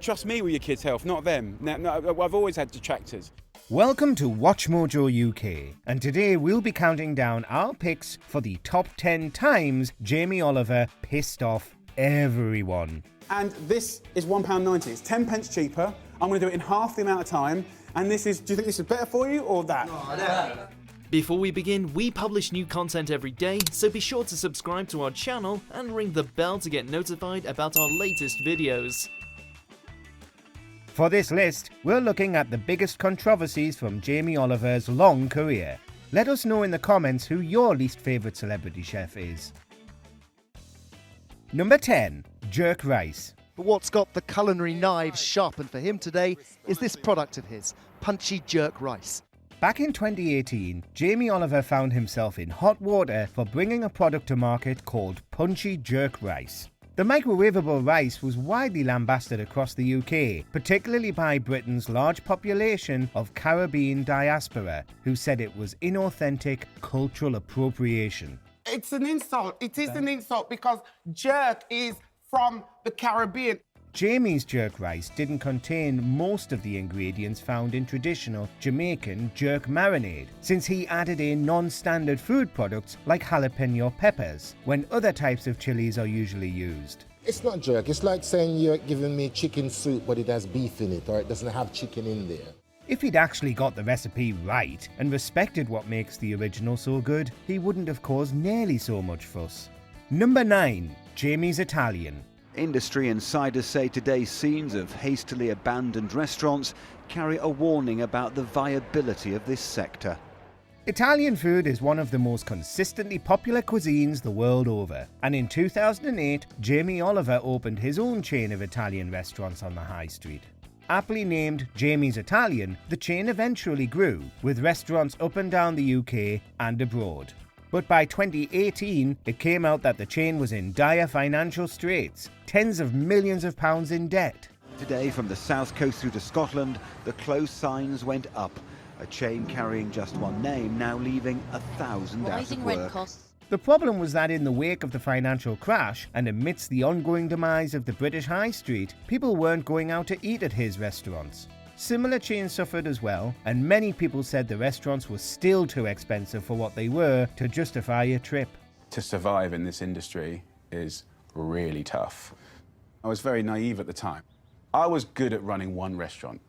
trust me with your kids' health, not them. No, I've always had detractors. Welcome to WatchMojo UK, and today we'll be counting down our picks for the top 10 times Jamie Oliver pissed off everyone. And this is £1.90. It's 10 pence cheaper. I'm going to do it in half the amount of time. And this is, do you think this is better for you or that? No. Before we begin, we publish new content every day, so be sure to subscribe to our channel and ring the bell to get notified about our latest videos. For this list, we're looking at the biggest controversies from Jamie Oliver's long career. Let us know in the comments who your least favourite celebrity chef is. Number 10. Jerk rice. But what's got the culinary knives sharpened for him today is this product of his, punchy jerk rice. Back in 2018, Jamie Oliver found himself in hot water for bringing a product to market called punchy jerk rice. The microwavable rice was widely lambasted across the UK, particularly by Britain's large population of Caribbean diaspora, who said it was inauthentic cultural appropriation. It's an insult. It is an insult because jerk is from the Caribbean. Jamie's jerk rice didn't contain most of the ingredients found in traditional Jamaican jerk marinade, since he added in non-standard food products like jalapeno peppers, when other types of chilies are usually used. It's not jerk. It's like saying you're giving me chicken soup, but it has beef in it, or it doesn't have chicken in there. If he'd actually got the recipe right and respected what makes the original so good, he wouldn't have caused nearly so much fuss. Number 9. Jamie's Italian. Industry insiders say today's scenes of hastily abandoned restaurants carry a warning about the viability of this sector. Italian food is one of the most consistently popular cuisines the world over, and in 2008, Jamie Oliver opened his own chain of Italian restaurants on the high street. Aptly named Jamie's Italian, the chain eventually grew, with restaurants up and down the UK and abroad. But by 2018, it came out that the chain was in dire financial straits, tens of millions of pounds in debt. Today, from the south coast through to Scotland, the close signs went up. A chain carrying just one name now leaving 1,000 out of work. The problem was that in the wake of the financial crash and amidst the ongoing demise of the British High Street, people weren't going out to eat at his restaurants. Similar chains suffered as well, and many people said the restaurants were still too expensive for what they were to justify a trip. To survive in this industry is really tough. I was very naive at the time. I was good at running one restaurant,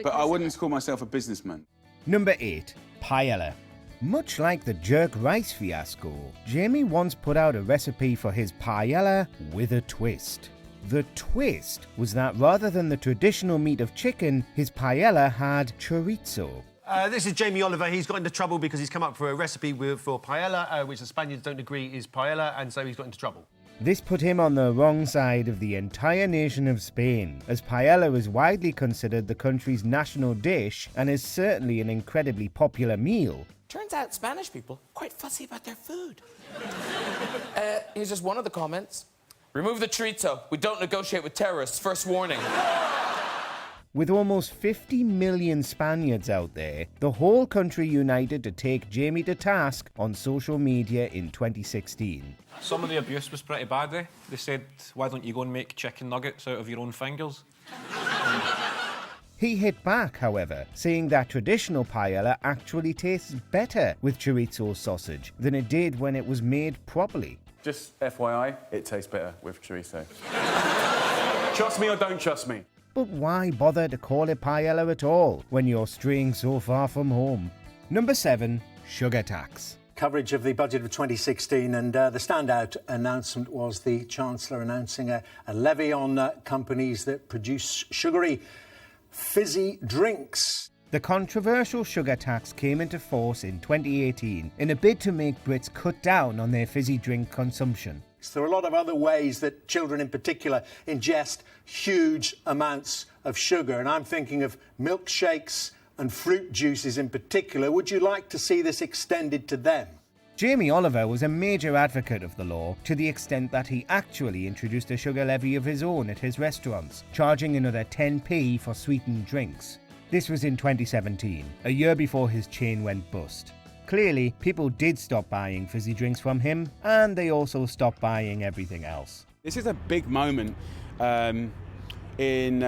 but I wouldn't call myself a businessman. Number 8. Paella. Much like the jerk rice fiasco, Jamie once put out a recipe for his paella with a twist. The twist was that rather than the traditional meat of chicken, his paella had chorizo. This is Jamie Oliver. He's got into trouble because he's come up for a recipe for paella, which the Spaniards don't agree is paella, and so he's got into trouble. This put him on the wrong side of the entire nation of Spain, as paella is widely considered the country's national dish and is certainly an incredibly popular meal. Turns out Spanish people are quite fussy about their food. Here's just one of the comments. Remove the chorizo. We don't negotiate with terrorists. First warning. With almost 50 million Spaniards out there, the whole country united to take Jamie to task on social media in 2016. Some of the abuse was pretty bad, eh? They said, why don't you go and make chicken nuggets out of your own fingers? He hit back, however, saying that traditional paella actually tastes better with chorizo sausage than it did when it was made properly. Just FYI, it tastes better with chorizo. Trust me or don't trust me. But why bother to call it paella at all when you're straying so far from home? Number 7. Sugar tax. Coverage of the budget of 2016, and the standout announcement was the Chancellor announcing a levy on companies that produce sugary, fizzy drinks. The controversial sugar tax came into force in 2018 in a bid to make Brits cut down on their fizzy drink consumption. There are a lot of other ways that children in particular ingest huge amounts of sugar, and I'm thinking of milkshakes and fruit juices in particular. Would you like to see this extended to them? Jamie Oliver was a major advocate of the law to the extent that he actually introduced a sugar levy of his own at his restaurants, charging another 10p for sweetened drinks. This was in 2017, a year before his chain went bust. Clearly, people did stop buying fizzy drinks from him, and they also stopped buying everything else. This is a big moment in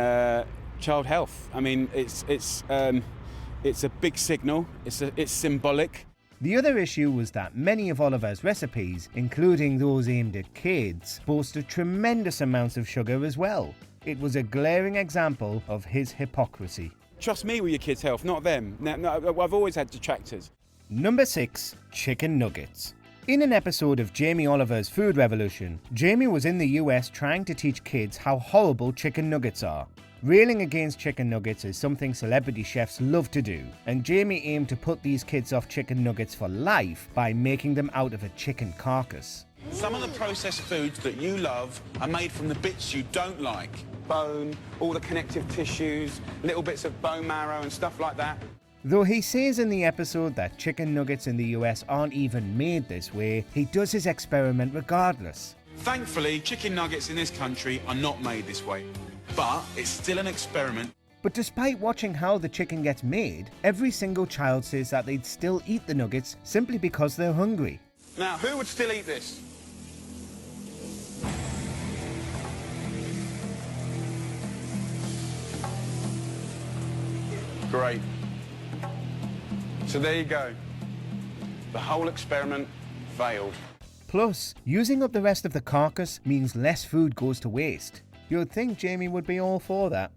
child health. I mean, it's a big signal. It's symbolic. The other issue was that many of Oliver's recipes, including those aimed at kids, boasted tremendous amounts of sugar as well. It was a glaring example of his hypocrisy. Trust me with your kids' health, not them. No, I've always had detractors. Number 6. Chicken nuggets. In an episode of Jamie Oliver's Food Revolution, Jamie was in the US trying to teach kids how horrible chicken nuggets are. Railing against chicken nuggets is something celebrity chefs love to do, and Jamie aimed to put these kids off chicken nuggets for life by making them out of a chicken carcass. Some of the processed foods that you love are made from the bits you don't like. Bone, all the connective tissues, little bits of bone marrow and stuff like that. Though he says in the episode that chicken nuggets in the US aren't even made this way, he does his experiment regardless. Thankfully, chicken nuggets in this country are not made this way, but it's still an experiment. But despite watching how the chicken gets made, every single child says that they'd still eat the nuggets simply because they're hungry. Now, who would still eat this? Great. So there you go. The whole experiment failed. Plus, using up the rest of the carcass means less food goes to waste. You'd think Jamie would be all for that.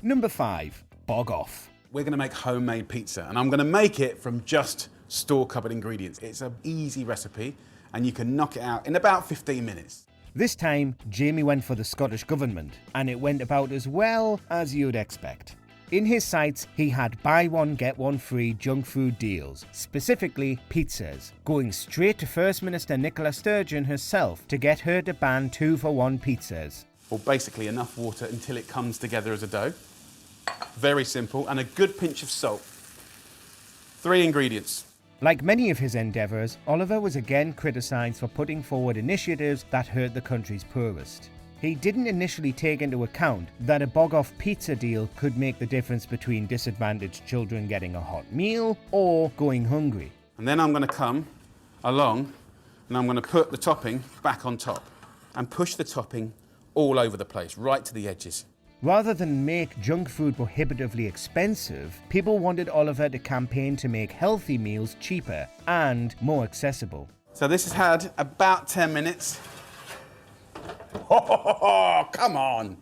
Number 5. Bog off. We're going to make homemade pizza, and I'm going to make it from just store-cupboard ingredients. It's an easy recipe, and you can knock it out in about 15 minutes. This time, Jamie went for the Scottish Government, and it went about as well as you'd expect. In his sights, he had buy one, get one free junk food deals, specifically pizzas, going straight to First Minister Nicola Sturgeon herself to get her to ban 2-for-1 pizzas. Well, basically enough water until it comes together as a dough. Very simple, and a good pinch of salt. 3 ingredients. Like many of his endeavours, Oliver was again criticised for putting forward initiatives that hurt the country's poorest. He didn't initially take into account that a bog-off pizza deal could make the difference between disadvantaged children getting a hot meal or going hungry. And then I'm going to come along and I'm going to put the topping back on top and push the topping all over the place, right to the edges. Rather than make junk food prohibitively expensive, people wanted Oliver to campaign to make healthy meals cheaper and more accessible. So this has had about 10 minutes. Oh, come on.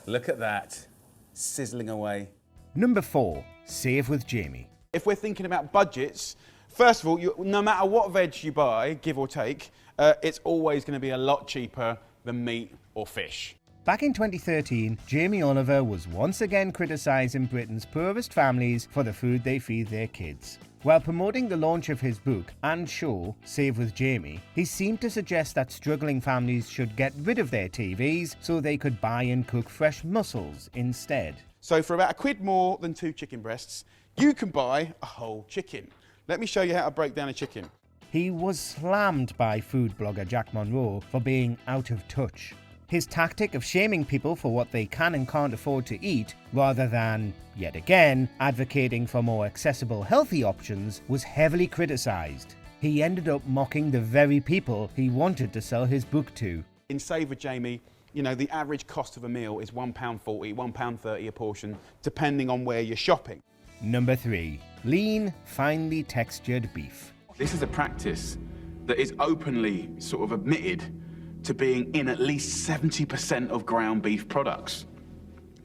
Look at that. Sizzling away. Number 4. Save with Jamie. If we're thinking about budgets, first of all, no matter what veg you buy, give or take, it's always going to be a lot cheaper than meat or fish. Back in 2013, Jamie Oliver was once again criticising Britain's poorest families for the food they feed their kids. While promoting the launch of his book and show, Save with Jamie, he seemed to suggest that struggling families should get rid of their TVs so they could buy and cook fresh mussels instead. So for about £1 more than 2 chicken breasts, you can buy a whole chicken. Let me show you how to break down a chicken. He was slammed by food blogger Jack Monroe for being out of touch. His tactic of shaming people for what they can and can't afford to eat, rather than, yet again, advocating for more accessible, healthy options, was heavily criticised. He ended up mocking the very people he wanted to sell his book to. In Save with Jamie, you know, the average cost of a meal is £1.40, £1.30 a portion, depending on where you're shopping. Number 3. Lean, finely textured beef. This is a practice that is openly sort of admitted to being in at least 70% of ground beef products.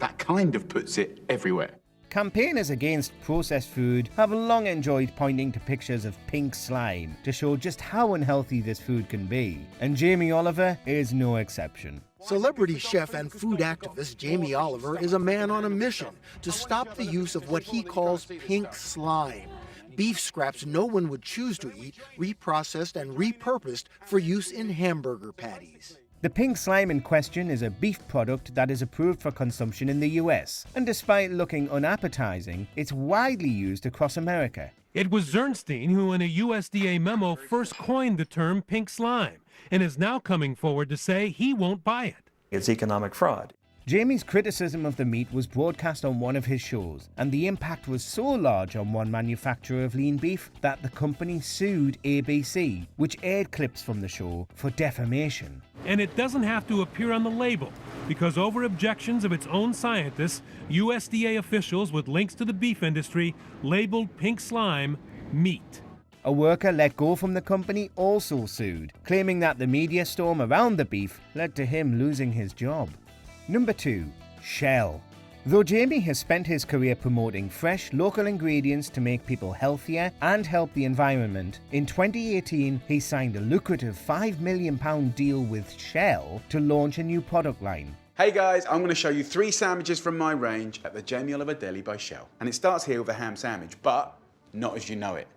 That kind of puts it everywhere. Campaigners against processed food have long enjoyed pointing to pictures of pink slime to show just how unhealthy this food can be, and Jamie Oliver is no exception. Celebrity chef and food activist Jamie Oliver is a man on a mission to stop the use of what he calls pink slime. Beef scraps no one would choose to eat, reprocessed and repurposed for use in hamburger patties. The pink slime in question is a beef product that is approved for consumption in the US, and despite looking unappetizing, it's widely used across America. It was Zernstein who in a USDA memo first coined the term pink slime, and is now coming forward to say he won't buy it. It's economic fraud. Jamie's criticism of the meat was broadcast on one of his shows, and the impact was so large on one manufacturer of lean beef that the company sued ABC, which aired clips from the show, for defamation. And it doesn't have to appear on the label. because over objections of its own scientists, USDA officials with links to the beef industry labeled pink slime meat. A worker let go from the company also sued, claiming that the media storm around the beef led to him losing his job. Number 2. Shell. Though Jamie has spent his career promoting fresh, local ingredients to make people healthier and help the environment, in 2018 he signed a lucrative £5 million deal with Shell to launch a new product line. Hey guys, I'm going to show you 3 sandwiches from my range at the Jamie Oliver Deli by Shell. And it starts here with a ham sandwich, but not as you know it.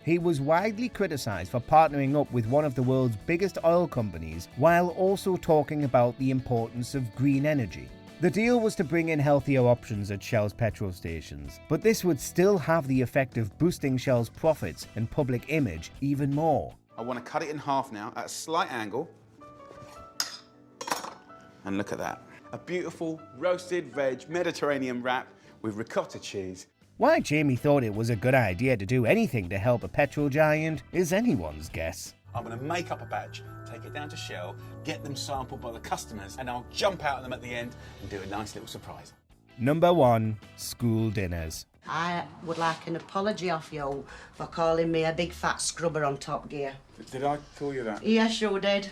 He was widely criticised for partnering up with one of the world's biggest oil companies while also talking about the importance of green energy. The deal was to bring in healthier options at Shell's petrol stations, but this would still have the effect of boosting Shell's profits and public image even more. I want to cut it in half now at a slight angle. And look at that. A beautiful roasted veg Mediterranean wrap with ricotta cheese. Why Jamie thought it was a good idea to do anything to help a petrol giant is anyone's guess. I'm going to make up a batch, take it down to Shell, get them sampled by the customers, and I'll jump out at them at the end and do a nice little surprise. Number 1. School dinners. I would like an apology off you for calling me a big fat scrubber on Top Gear. Did I call you that? Yes, sure did.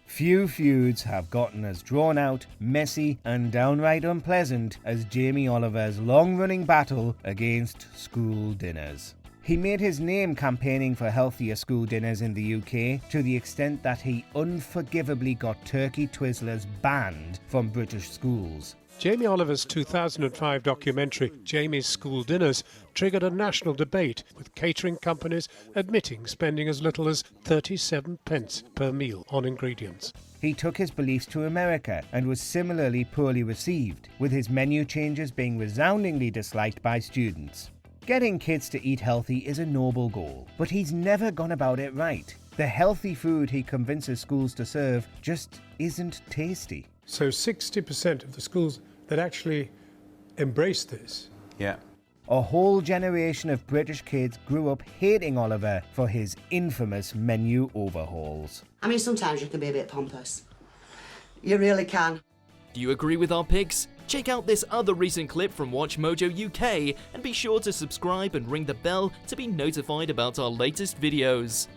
Few feuds have gotten as drawn out, messy and downright unpleasant as Jamie Oliver's long-running battle against school dinners. He made his name campaigning for healthier school dinners in the UK to the extent that he unforgivably got turkey Twizzlers banned from British schools. Jamie Oliver's 2005 documentary, Jamie's School Dinners, triggered a national debate, with catering companies admitting spending as little as 37 pence per meal on ingredients. He took his beliefs to America and was similarly poorly received, with his menu changes being resoundingly disliked by students. Getting kids to eat healthy is a noble goal, but he's never gone about it right. The healthy food he convinces schools to serve just isn't tasty. So 60% of the schools that actually embrace this. Yeah. A whole generation of British kids grew up hating Oliver for his infamous menu overhauls. I mean, sometimes you can be a bit pompous. You really can. Do you agree with our picks? Check out this other recent clip from WatchMojo UK and be sure to subscribe and ring the bell to be notified about our latest videos.